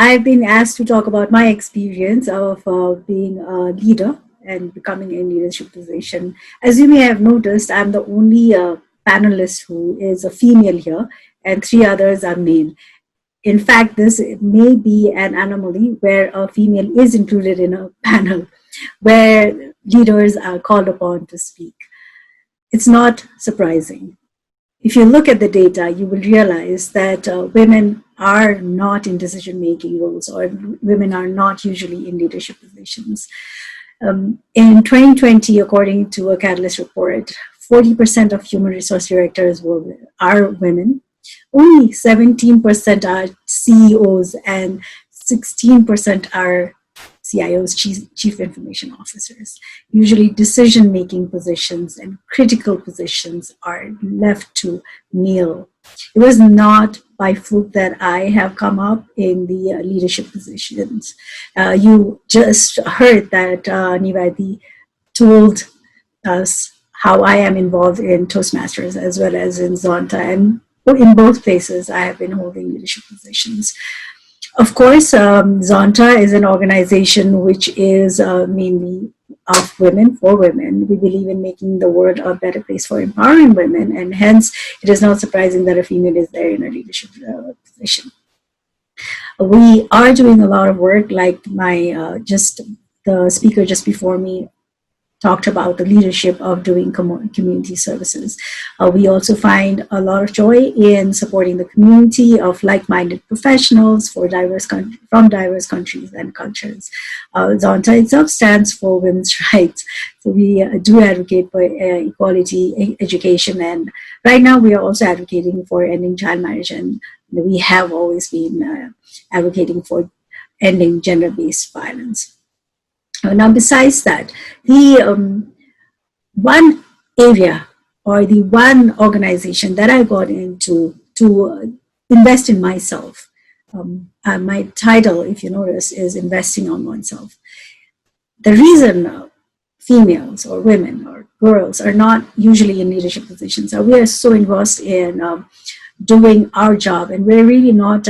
I've been asked to talk about my experience of being a leader and becoming a leadership position. As you may have noticed, I'm the only panelist who is a female here, and three others are male. In fact, this may be an anomaly where a female is included in a panel where leaders are called upon to speak. It's not surprising. If you look at the data, you will realize that women are not in decision-making roles, or women are not usually in leadership positions. In 2020, according to a Catalyst report, 40% of human resource directors are women. Only 17% are CEOs and 16% are CIOs, chief information officers. Usually decision-making positions and critical positions are left to male. It was not by fluke that I have come up in the leadership positions. You just heard that Neeva told us how I am involved in Toastmasters as well as in Zonta, and in both places I have been holding leadership positions. Of course, Zonta is an organization which is mainly of women for women. We believe in making the world a better place for empowering women, and hence it is not surprising that a female is there in a leadership position. We are doing a lot of work, like the speaker just before me talked about the leadership of doing community services. We also find a lot of joy in supporting the community of like-minded professionals from diverse countries and cultures. Zonta itself stands for women's rights. So we do advocate for equality, education, and right now we are also advocating for ending child marriage, and we have always been advocating for ending gender-based violence. Now, besides that, the one area or the one organization that I got into to invest in myself, my title, if you notice, is investing on oneself. The reason females or women or girls are not usually in leadership positions are we are so engrossed in doing our job, and we're really not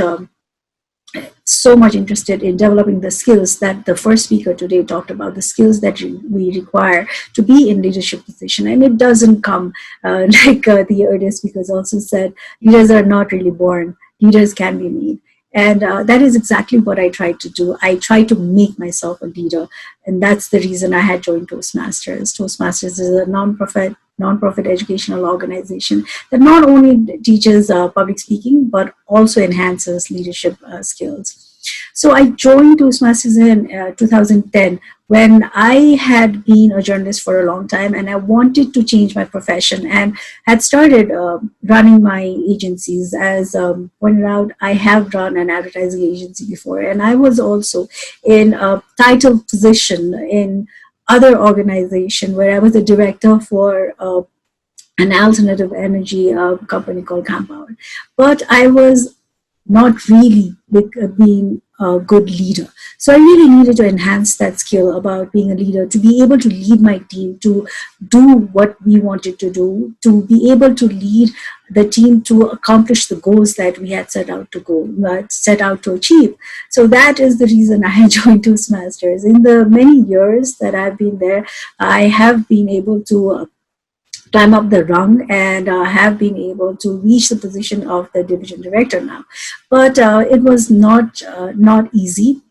so much interested in developing the skills that the first speaker today talked about, the skills that we require to be in leadership position. And it doesn't come like the earlier speakers also said, leaders are not really born, leaders can be made. And that is exactly what I try to do. I try to make myself a leader. And that's the reason I had joined Toastmasters. Toastmasters is a non-profit educational organization that not only teaches public speaking, but also enhances leadership skills. So I joined Toastmasters in 2010 when I had been a journalist for a long time and I wanted to change my profession and had started running my agencies. As pointed out, I have run an advertising agency before, and I was also in a title position in other organization where I was a director for an alternative energy company called Compound. But I was not really being a good leader. So I really needed to enhance that skill about being a leader, to be able to lead my team, to do what we wanted to do, to be able to lead the team to accomplish the goals that we had set out to achieve. So that is the reason I joined Toastmasters. In the many years that I've been there, I have been able to climb up the rung and have been able to reach the position of the division director now. But it was not easy.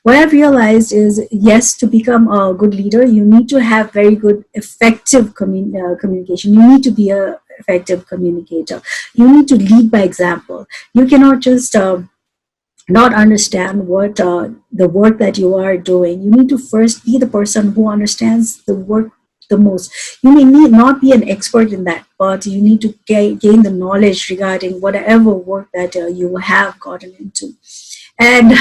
What I've realized is, yes, to become a good leader, you need to have very good, effective communication. You need to be an effective communicator. You need to lead by example. You cannot just not understand what the work that you are doing. You need to first be the person who understands the work the most. You may not be an expert in that, but you need to gain the knowledge regarding whatever work that you have gotten into. And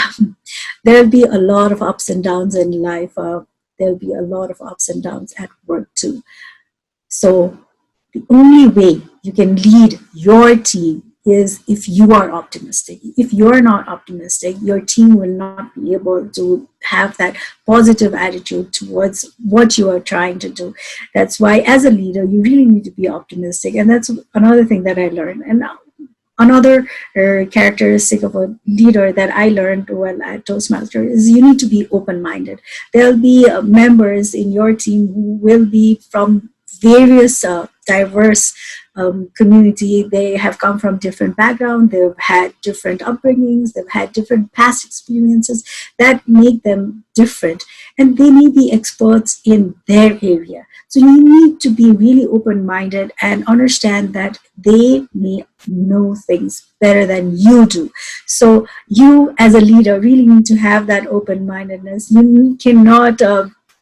there'll be a lot of ups and downs in life. There'll be a lot of ups and downs at work too. So the only way you can lead your team is if you are optimistic. If you're not optimistic, your team will not be able to have that positive attitude towards what you are trying to do. That's why as a leader, you really need to be optimistic. And that's another thing that I learned. And another characteristic of a leader that I learned well at Toastmasters is you need to be open-minded. There'll be members in your team who will be from various diverse community. They have come from different backgrounds. They've had different upbringings. They've had different past experiences that make them different, and they may be experts in their area. So you need to be really open-minded and understand that they may know things better than you do. So you, as a leader, really need to have that open-mindedness. You cannot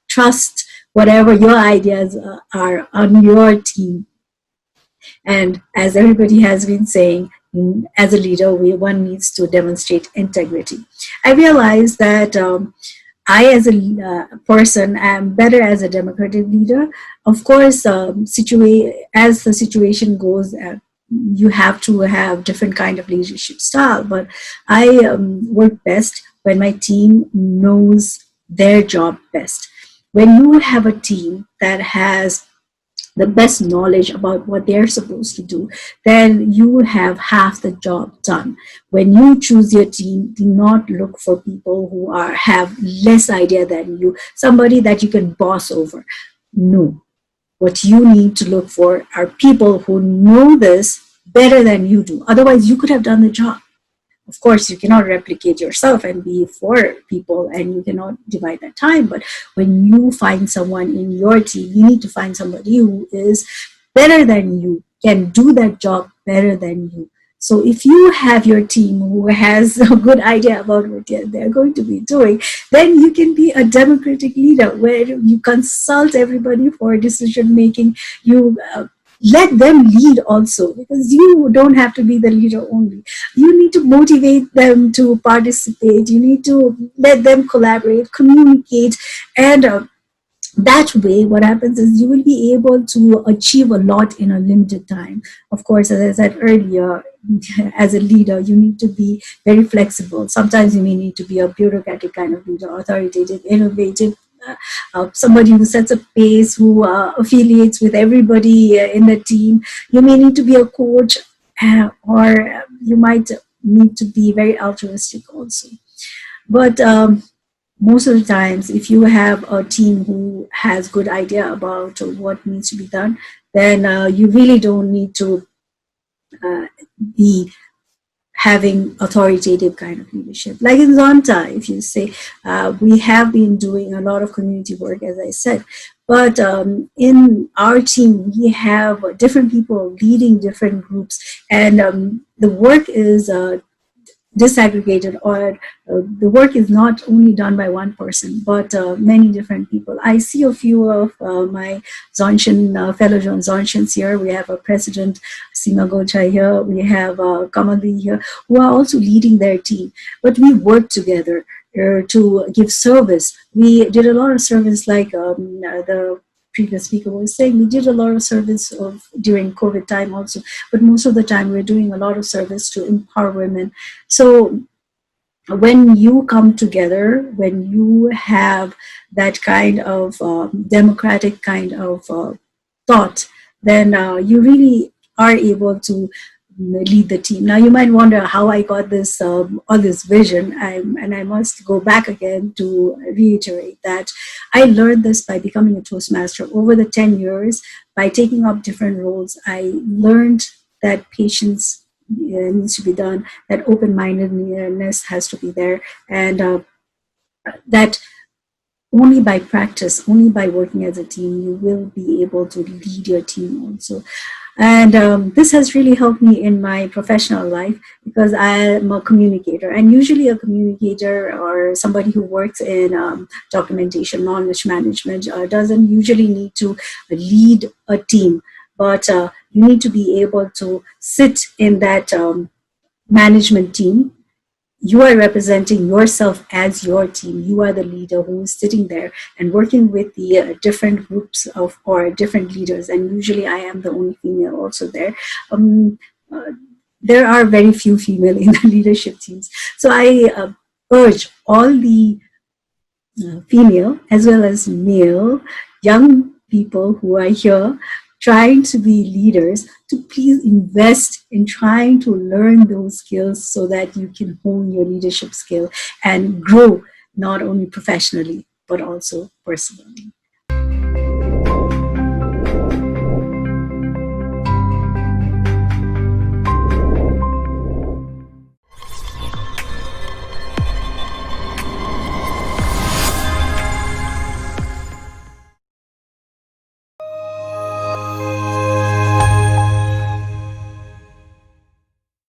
trust whatever your ideas are on your team. And as everybody has been saying, as a leader, one needs to demonstrate integrity. I realize that I, as a person, am better as a democratic leader. Of course, as the situation goes, you have to have different kind of leadership style. But I work best when my team knows their job best. When you have a team that has the best knowledge about what they're supposed to do, then you will have half the job done. When you choose your team, do not look for people who have less idea than you, somebody that you can boss over. No. What you need to look for are people who know this better than you do. Otherwise, you could have done the job. Of course, you cannot replicate yourself and be for people, and you cannot divide that time. But when you find someone in your team, you need to find somebody who is better than you, can do that job better than you. So if you have your team who has a good idea about what they're going to be doing, then you can be a democratic leader where you consult everybody for decision making. You let them lead also, because you don't have to be the leader only. You need to motivate them to participate. You need to let them collaborate, communicate, and that way what happens is you will be able to achieve a lot in a limited time. Of course, as I said earlier, as a leader, you need to be very flexible. Sometimes you may need to be a bureaucratic kind of leader, authoritative, innovative, somebody who sets a pace, who affiliates with everybody in the team. You may need to be a coach, or you might need to be very altruistic also. But most of the times, if you have a team who has good idea about what needs to be done, then you really don't need to be having authoritative kind of leadership. Like in Zonta, if you say, we have been doing a lot of community work, as I said, but in our team, we have different people leading different groups, and the work is disaggregated, or the work is not only done by one person, but many different people. I see a few of my fellow Zontians here. We have a president, Sima Gocha here. We have Kathmandu here, who are also leading their team. But we work together to give service. We did a lot of service, like the previous speaker was saying. We did a lot of service during COVID time also, but most of the time we're doing a lot of service to empower women. So when you come together, when you have that kind of democratic kind of thought, then you really are able to lead the team. Now you might wonder how I got this all this vision, and I must go back again to reiterate that I learned this by becoming a Toastmaster over the 10 years. By taking up different roles, I learned that patience needs to be done, that open-mindedness has to be there, and that only by practice, only by working as a team, you will be able to lead your team also. And this has really helped me in my professional life, because I'm a communicator, and usually a communicator or somebody who works in documentation, knowledge management, doesn't usually need to lead a team, but you need to be able to sit in that management team. You are representing yourself as your team. You are the leader who is sitting there and working with the different groups of, or different leaders. And usually I am the only female also there. There are very few female in the leadership teams. So I urge all the female as well as male young people who are here, trying to be leaders to please invest in trying to learn those skills so that you can hone your leadership skill and grow not only professionally but also personally.